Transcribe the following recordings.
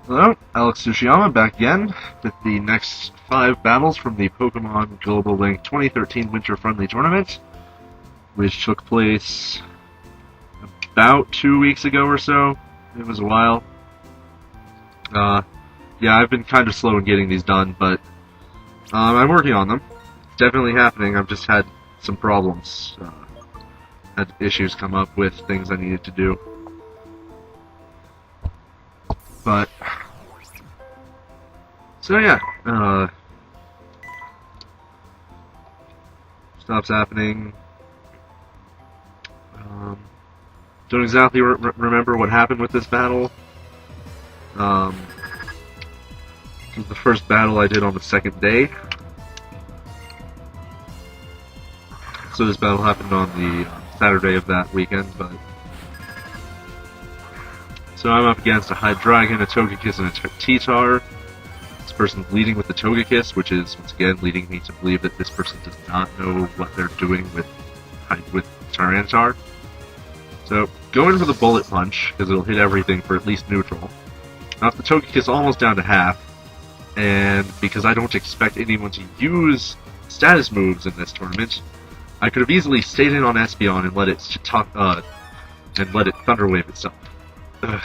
Hello, Alex Tsushiyama back again with the next 5 battles from the Pokemon Global Link 2013 Winter Friendly Tournament, which took place about 2 weeks ago or so. It was a while. Yeah, I've been kind of slow in getting these done, but I'm working on them. It's definitely happening. I've just had some problems. Had issues come up with things I needed to do. But, so yeah, stuff's happening. Don't exactly remember what happened with this battle. It was the first battle I did on the second day. So this battle happened on the Saturday of that weekend, but... So I'm up against a Hydreigon, a Togekiss, and a T-Tar. This person's leading with the Togekiss, which is, once again, leading me to believe that this person does not know what they're doing with Tyranitar. So, go in for the Bullet Punch, because it'll hit everything for at least neutral. Knock the Togekiss almost down to half, and because I don't expect anyone to use status moves in this tournament, I could have easily stayed in on Espeon and let it Thunder Wave itself. Ugh.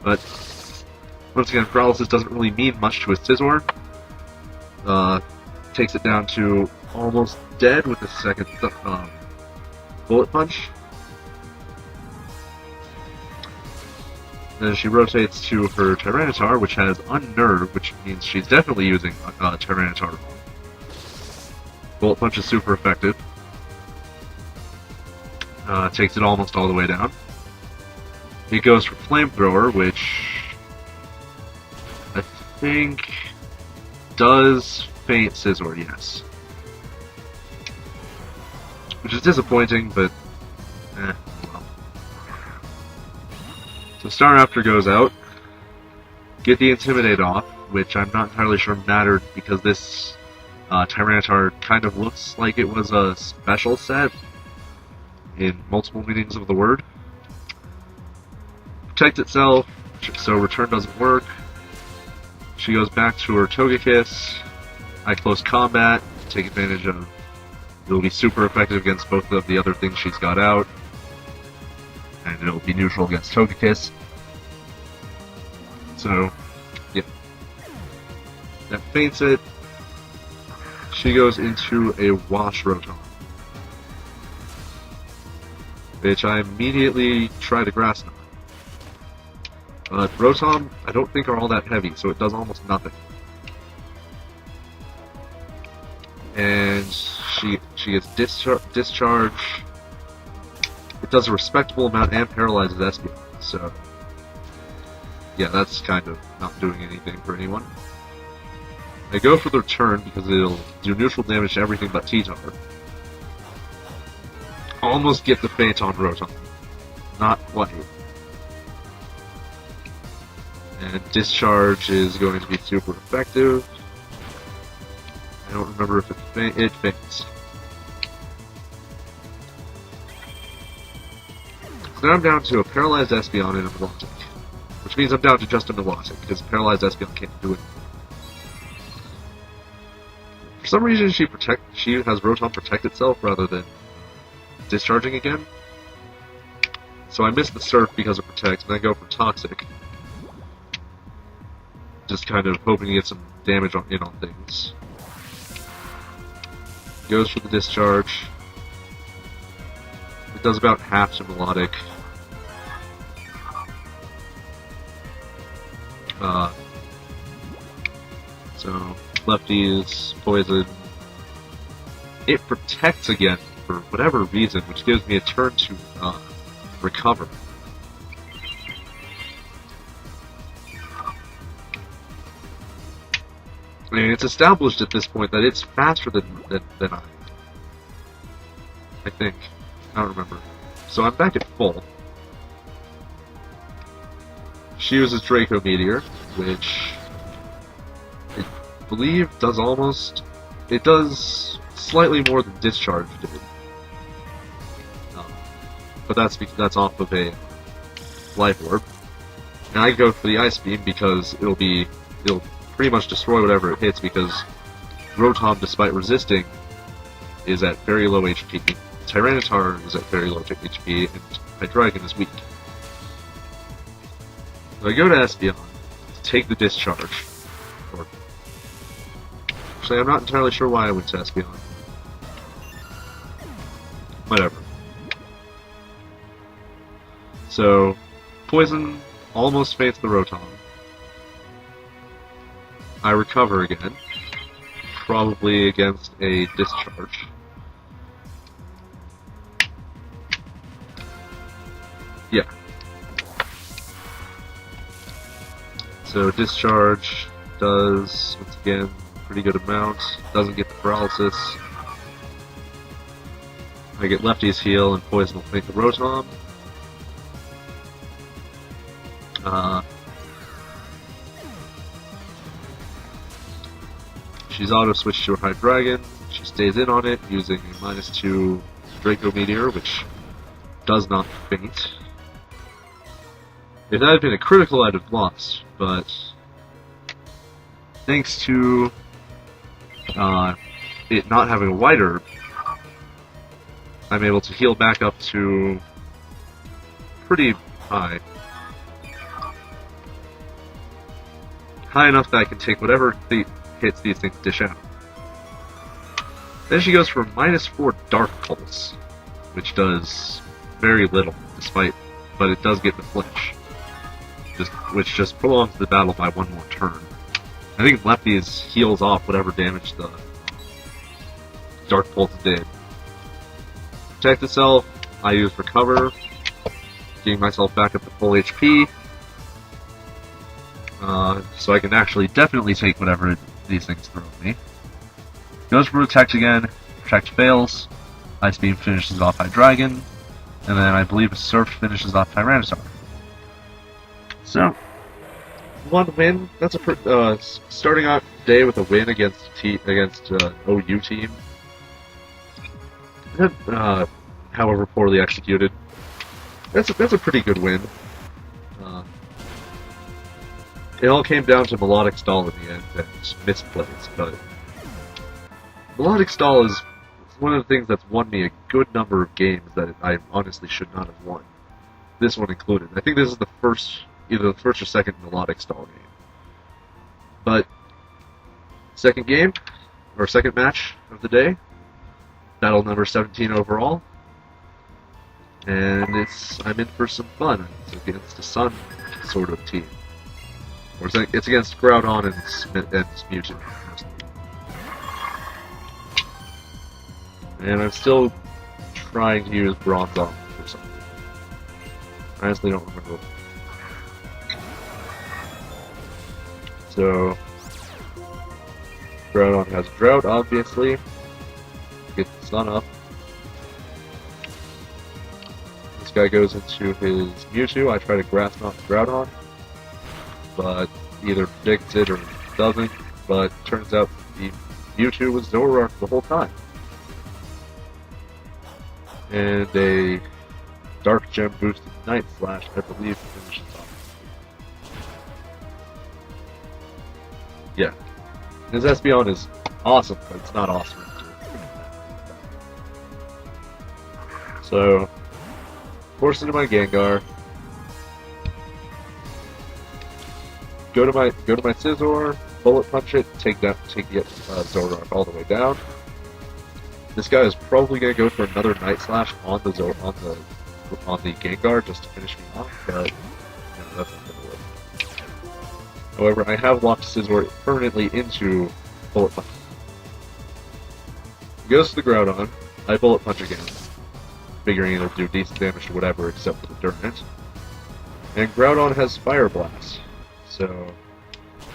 But once again, paralysis doesn't really mean much to a Scizor. Takes it down to almost dead with the second Bullet Punch. Then she rotates to her Tyranitar, which has Unnerve, which means she's definitely using Tyranitar. Bullet Punch is super effective. Takes it almost all the way down. He goes for Flamethrower, which I think does faint Scizor, yes. Which is disappointing, but well. So Staraptor goes out. Get the Intimidate off, which I'm not entirely sure mattered because this Tyranitar kind of looks like it was a special set in multiple meanings of the word. Protect itself, so return doesn't work. She goes back to her Togekiss. I close combat, take advantage of... It'll be super effective against both of the other things she's got out. And it'll be neutral against Togekiss. So, yeah. That faints it. She goes into a Wash Rotom, which I immediately try to Grass Knot. Rotom, I don't think are all that heavy, so it does almost nothing. And she gets Discharge. It does a respectable amount and paralyzes Espeon, so... Yeah, that's kind of not doing anything for anyone. I go for the return because it'll do neutral damage to everything but T-Tar. Almost get the faint on Rotom. Not quite. And Discharge is going to be super effective. I don't remember if it faints. So now I'm down to a Paralyzed Espeon and a Milotic. Which means I'm down to just a Milotic, because Paralyzed Espeon can't do it. For some reason she has Rotom protect itself rather than discharging again. So I miss the Surf because of Protect, and I go for Toxic. Just kind of hoping to get some damage in on things. Goes for the Discharge. It does about half to Melodic. So, Lefty's Poison. It protects again for whatever reason, which gives me a turn to recover. I mean, it's established at this point that it's faster than I think. I don't remember. So I'm back at full. She uses Draco Meteor, which I believe does almost... It does slightly more than Discharge did. But that's off of a Life Orb. And I go for the Ice Beam because it'll pretty much destroy whatever it hits, because Rotom, despite resisting, is at very low HP. Tyranitar is at very low HP, and Hydreigon is weak. So I go to Espeon to take the Discharge. Actually, I'm not entirely sure why I went to Espeon. Whatever. So, Poison almost faints the Rotom. I recover again. Probably against a Discharge. Yeah. So Discharge does, once again, pretty good amount. Doesn't get the paralysis. I get Lefty's heal, and Poison will faint the Rotom. She's auto-switched to a Hydreigon. She stays in on it using a -2 Draco Meteor, which does not faint. If that had been a critical, I'd have lost, but thanks to it not having a White Herb, I'm able to heal back up to pretty high. High enough that I can take whatever hits these things dish out. Then she goes for -4 Dark Pulse, which does very little, but it does get the flinch, which just prolongs the battle by one more turn. I think Lefty's heals off whatever damage the Dark Pulse did. Protect itself, I use Recover, getting myself back up to full HP, so I can actually definitely take whatever these things throw at me. Goes for Protect again, Protect fails, Ice Beam finishes off Hydreigon, and then I believe a Surf finishes off Tyranitar. So, one win. That's a starting out day with a win against OU team. However poorly executed. That's a pretty good win. It all came down to Melodic Stall in the end and misplays, but Melodic Stall is one of the things that's won me a good number of games that I honestly should not have won. This one included. I think this is either the first or second Melodic Stall game. But second match of the day, battle number 17 overall, and I'm in for some fun. It's against a Sun sort of team. Or it's against Groudon and Mewtwo. And I'm still trying to use Bronzong for something. I honestly don't remember. So, Groudon has Drought, obviously. Get the Sun up. This guy goes into his Mewtwo. I try to Grass Knot Groudon, but either predicts it or doesn't. But turns out the Mewtwo was Zoroark the whole time. And a Dark Gem boosted Night Slash, I believe, finishes off. Yeah. His Espeon is awesome, but it's not awesome. So, force into my Gengar. Go to my Scizor, Bullet Punch it, take Zoroark all the way down. This guy is probably going to go for another Night Slash on the Gengar just to finish me off, but that's not going to work. However, I have locked Scizor permanently into Bullet Punch. He goes to the Groudon, I Bullet Punch again, figuring it'll do decent damage to whatever except for the Durant. And Groudon has Fire Blast, so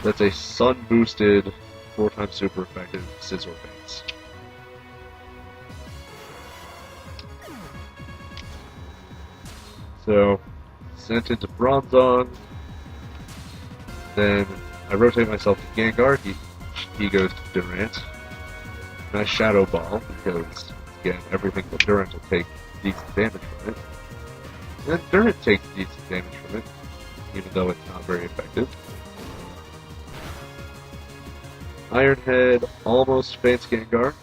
that's a Sun boosted 4x super effective Scizor base. So, sent into Bronzong, then I rotate myself to Gengar, he goes to Durant, and I Shadow Ball, because, again, everything but Durant will take decent damage from it. And Durant takes decent damage from it, even though it's not very effective. Ironhead almost faints Gengar.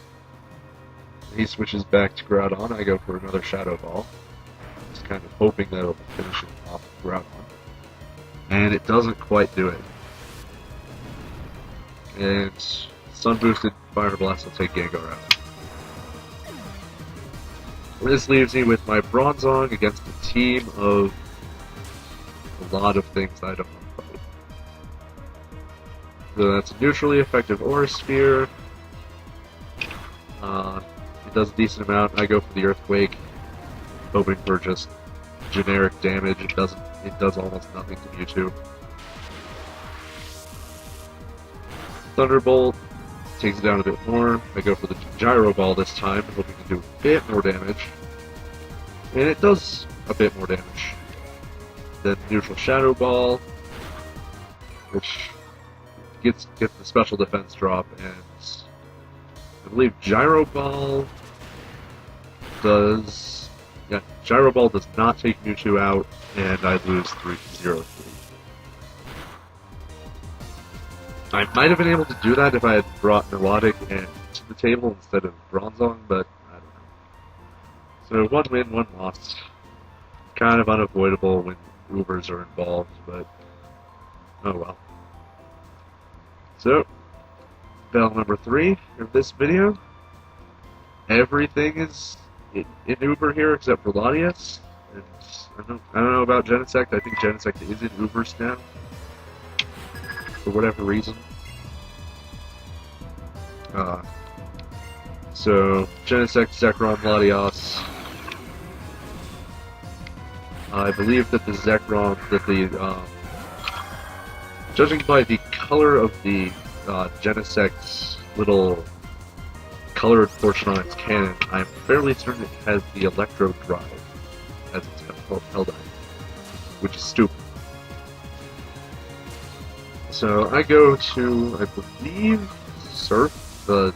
He switches back to Groudon. I go for another Shadow Ball. Just kind of hoping that it'll finish him off with Groudon. And it doesn't quite do it. And Sun Boosted Fire Blast will take Gengar out. This leaves me with my Bronzong against a team of a lot of things I don't want to fight. So that's a neutrally effective Aura Sphere. It does a decent amount. I go for the Earthquake, hoping for just generic damage. It does almost nothing to Mewtwo. Thunderbolt takes it down a bit more. I go for the Gyro Ball this time, hoping to do a bit more damage. And it does a bit more damage. Then neutral Shadow Ball, which gets the special defense drop, and I believe Gyro Ball does... Yeah, Gyro Ball does not take Mewtwo out, and I lose 3-0-3. I might have been able to do that if I had brought Melodic and to the table instead of Bronzong, but I don't know. So 1 win, 1 loss. Kind of unavoidable when Ubers are involved, but oh well. So, battle number 3 of this video. Everything is in Uber here except for Latias. And I don't know about Genesect. I think Genesect is in Ubers now, for whatever reason. So Genesect, Zekrom, Latias. I believe that the Zekrom, judging by the color of the Genesect's little colored portion on its cannon, I'm fairly certain it has the Electro Drive as its held item, which is stupid. So I go to, I believe, Surf the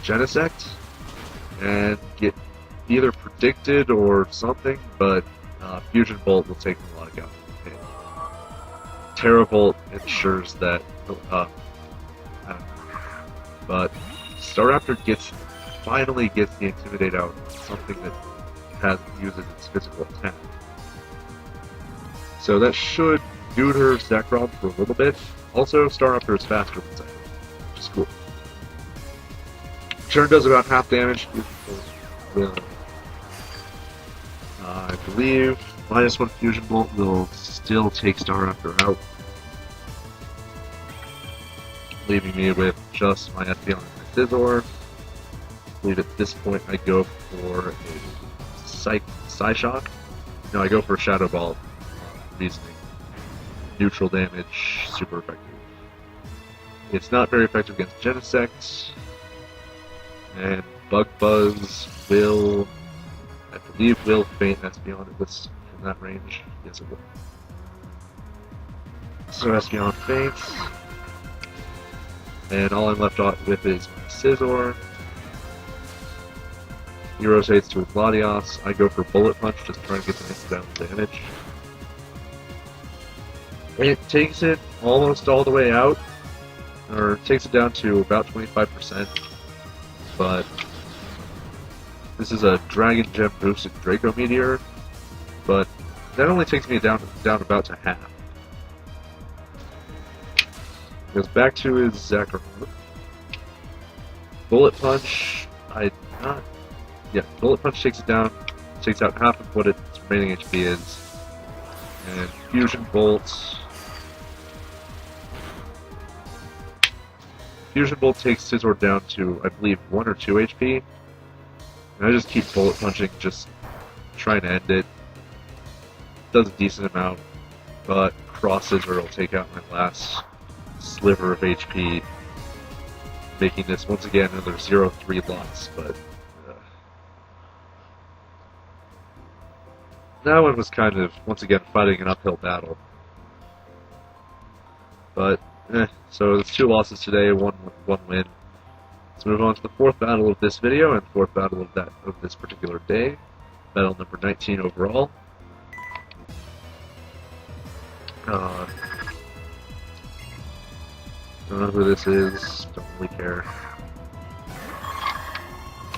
Genesect and get either predicted or something, but Fusion Bolt will take a lot of out. And Terravolt ensures that, I don't know. But Staraptor finally gets the Intimidate out, something that hasn't used its physical attack. So that should neuter Zekrom for a little bit. Also, Staraptor is faster than Zekrom, which is cool. Turn does about half damage. I believe -1 Fusion Bolt will still take Staraptor out, leaving me with just my Espeon and my Scizor. I believe at this point I go for a Psyshock. No, I go for a Shadow Ball. Reasoning. Neutral damage, super effective. It's not very effective against Genesect. And Bug Buzz will, I believe, will faint Espeon at this from that range. Yes, it will. So Espeon faints. And all I'm left with is my Scizor. He rotates to his Latias. I go for Bullet Punch, just trying to get some incidental damage. It takes it almost all the way out, or takes it down to about 25%, but this is a Dragon Gem boosted Draco Meteor, but that only takes me down about to half. Goes back to his Zekrom. Bullet Punch, Bullet Punch takes it down, takes out half of what its remaining HP is, and Fusion Bolt. Fusion Bolt takes Scizor down to, I believe, 1 or 2 HP. And I just keep Bullet Punching, just trying to end it. Does a decent amount, but Cross Scizor will take out my last sliver of HP, making this once again another 0-3 loss, but that one was kind of, once again, fighting an uphill battle. But, so it's 2 losses today, one win. Let's move on to the 4th battle of this video and 4th battle of this particular day. Battle number 19 overall. Don't know who this is, don't really care.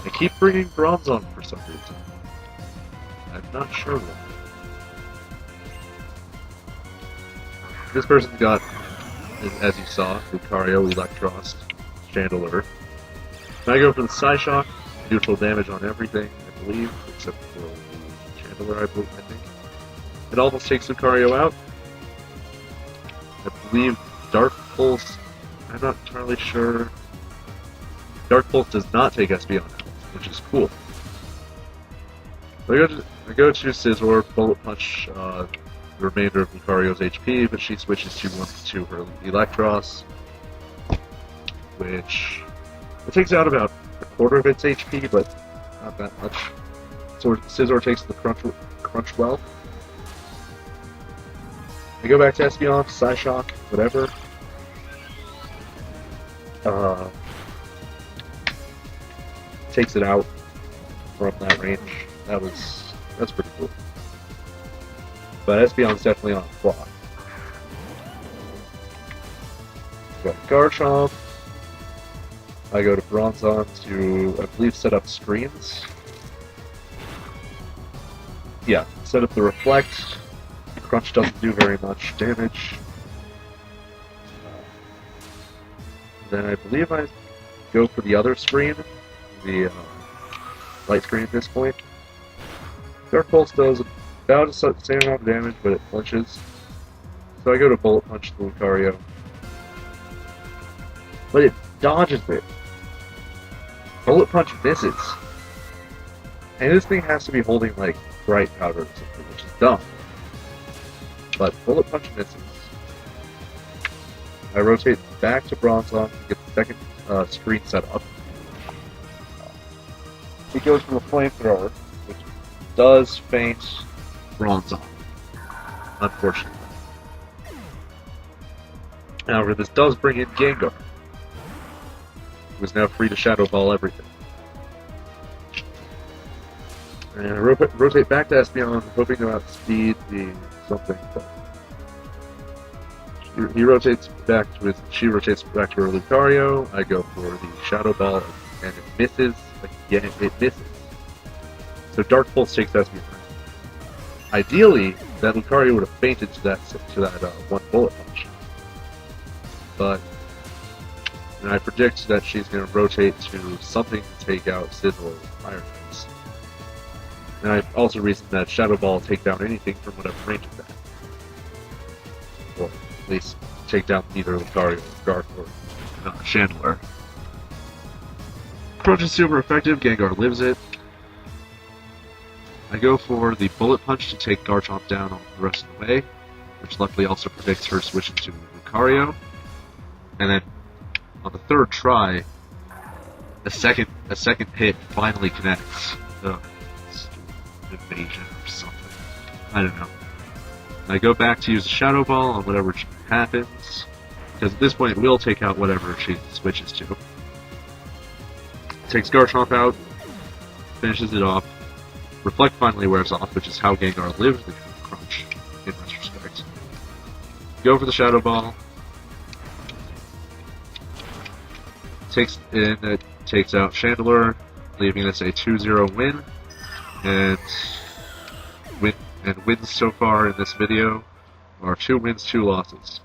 I keep bringing bronze on for some reason. I'm not sure why. This person's got, as you saw, Lucario, Electros, Chandler. I go for the Psyshock, neutral damage on everything, I believe, except for Chandler, I think. It almost takes Lucario out. I believe Dark Pulse, I'm not entirely sure. Dark Pulse does not take Espeon out, which is cool. So I go to Scizor, Bullet Punch the remainder of Lucario's HP, but she switches to her Electros, which it takes out about a quarter of its HP, but not that much. So Scizor takes the Crunch well. I go back to Espeon, Psyshock, whatever. Takes it out from that range. That's pretty cool. But Espeon's definitely on a clock. Got Garchomp. I go to Bronzong to, I believe, set up screens. Yeah, set up the Reflect. Crunch doesn't do very much damage. Then I believe I go for the other screen, the light screen at this point. Dark Pulse does about the same amount of damage, but it flinches. So I go to Bullet Punch the Lucario. But it dodges it. Bullet Punch misses. And this thing has to be holding like Bright Powder or something, which is dumb. But Bullet Punch misses. I rotate back to Bronzong to get the second screen set up. He goes for the Flamethrower, which does faint Bronzong, unfortunately. However, this does bring in Gengar, who is now free to Shadow Ball everything. And I rotate back to Espeon, hoping to outspeed the something. She rotates back to her Lucario. I go for the Shadow Ball, and it misses. Again, it misses. So Dark Pulse takes Espeon. Ideally, that Lucario would have fainted to that one Bullet Punch. But and I predict that she's going to rotate to something to take out Scizor with Fire Types. And I also reason that Shadow Ball will take down anything from whatever range it's at. Or at least take down either Lucario or Garth or Chandler. Approach is super effective, Gengar lives it. I go for the Bullet Punch to take Garchomp down on the rest of the way, which luckily also predicts her switching to Lucario. And then on the third try, a second hit finally connects. Evasion or something. I don't know. I go back to use a Shadow Ball on whatever happens, because at this point it will take out whatever she switches to. Takes Garchomp out, finishes it off. Reflect finally wears off, which is how Gengar lived the Crunch, in retrospect. Go for the Shadow Ball. It takes out Chandler, leaving us a 2-0 win. And wins so far in this video are 2 wins, 2 losses.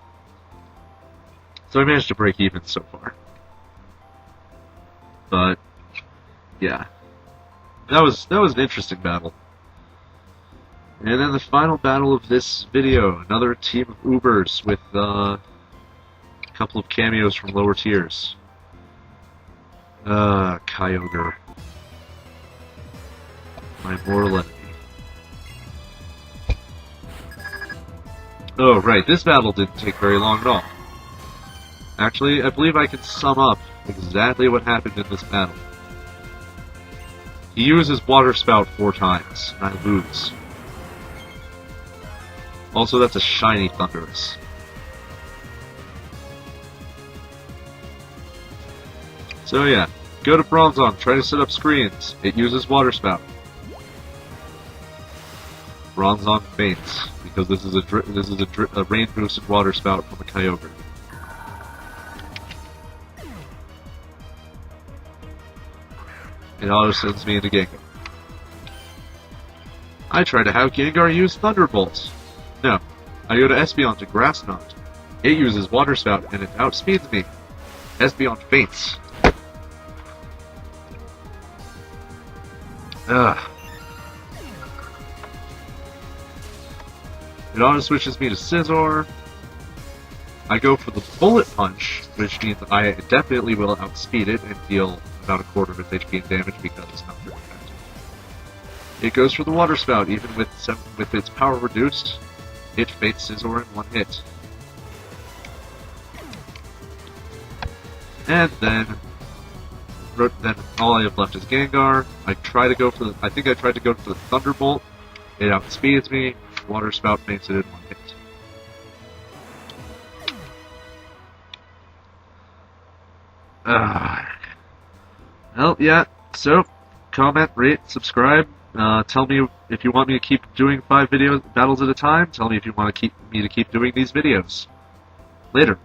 So I managed to break even so far. But yeah, that was an interesting battle. And then the final battle of this video, another team of Ubers with a couple of cameos from lower tiers. Kyogre. My mortal enemy. Oh, right, this battle didn't take very long at all. Actually, I believe I can sum up exactly what happened in this battle. He uses Water Spout 4 times, and I lose. Also, that's a shiny Thundurus. So yeah, go to Bronzong, try to set up screens. It uses Water Spout. Bronzong faints because this is a rain boosted water spout from a Kyogre. It auto sends me into Gengar. I try to have Gengar use Thunderbolt. No, I go to Espeon to Grass Knot. It uses Water Spout and it outspeeds me. Espeon faints. Ugh. It auto switches me to Scizor. I go for the Bullet Punch, which means I definitely will outspeed it and deal about a quarter of its HP in damage because it's not very effective. It goes for the Water Spout, even with its power reduced. It fates Scizor in one hit. And then all I have left is Gengar. I think I tried to go for the Thunderbolt. It outspeeds me. Water Spout faints it in one hit. Well, yeah, so, comment, rate, subscribe, tell me if you want me to keep doing 5 battles at a time, tell me if you want me to keep doing these videos. Later.